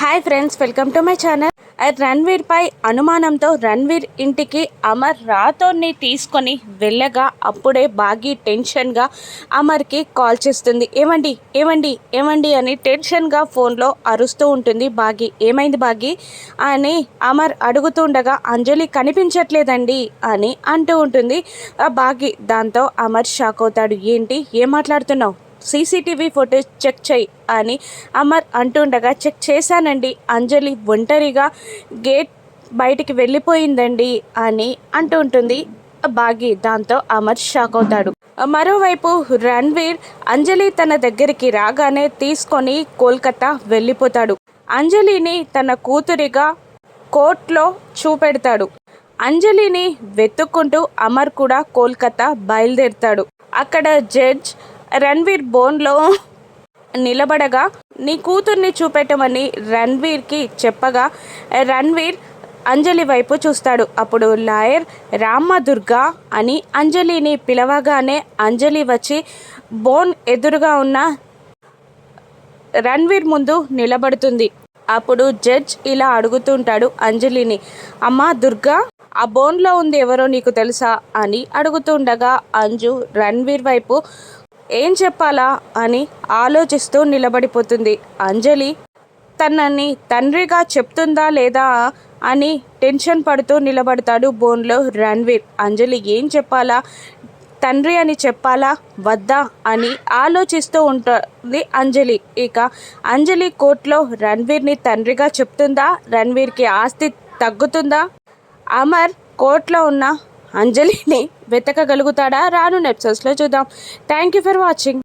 Hi friends, welcome to my channel. Ranveer పై అనుమానంతో రణ్వీర్ ఇంటికి అమర్ రాథోడ్ని తీసుకొని వెళ్ళగా అప్పుడే బాగి టెన్షన్గా అమర్కి కాల్ చేస్తుంది. ఏమండి ఏమండి ఏమండి అని టెన్షన్గా ఫోన్లో అరుస్తూ ఉంటుంది బాగి. ఏమైంది బాగి అని అమర్ అడుగుతుండగా అంజలి కనిపించట్లేదండి అని అంటూ ఉంటుంది బాగి. దాంతో అమర్ షాక్ అవుతాడు. ఏంటి, ఏం మాట్లాడుతున్నావు? సీసీటీవీ ఫుటేజ్ చెక్ చేయి అని అమర్ అంటుండగా చెక్ చేశానండి, అంజలి ఒంటరిగా గేట్ బయటికి వెళ్ళిపోయిందండి అని అంటూ ఉంటుంది బాగి. దాంతో అమర్ షాక్ అవుతాడు. మరోవైపు రణ్వీర్ అంజలి తన దగ్గరికి రాగానే తీసుకొని కోల్కతా వెళ్ళిపోతాడు. అంజలిని తన కూతురిగా కోర్టులో చూపెడతాడు. అంజలిని వెతుక్కుంటూ అమర్ కూడా కోల్కతా బయలుదేరుతాడు. అక్కడ జడ్జ్ రణ్వీర్ బోన్లో నిలబడగా నీ కూతుర్ని చూపెట్టమని రణ్వీర్కి చెప్పగా రణ్వీర్ అంజలి వైపు చూస్తాడు. అప్పుడు లాయర్ రామ్మ దుర్గా అని అంజలిని పిలవగానే అంజలి వచ్చి బోన్ ఎదురుగా ఉన్న రణ్వీర్ ముందు నిలబడుతుంది. అప్పుడు జడ్జ్ ఇలా అడుగుతుంటాడు అంజలిని, అమ్మా దుర్గా, ఆ బోన్లో ఉంది ఎవరో నీకు తెలుసా అని అడుగుతుండగా అంజు రణ్వీర్ వైపు ఏం చెప్పాలా అని ఆలోచిస్తూ నిలబడిపోతుంది. అంజలి తనని తండ్రిగా చెప్తుందా లేదా అని టెన్షన్ పడుతూ నిలబడతాడు బోన్లో రణ్వీర్. అంజలి ఏం చెప్పాలా, తండ్రి అని చెప్పాలా వద్దా అని ఆలోచిస్తూ ఉంటుంది అంజలి. ఇక అంజలి కోర్టులో రణ్వీర్ని తండ్రిగా చెప్తుందా, రణ్వీర్కి ఆస్తి తగ్గుతుందా, అమర్ కోర్టులో ఉన్న అంజలిని వెతకగలుగుతాడా? రాను ఎపిసోడ్స్లో చూద్దాం. Thank you for watching.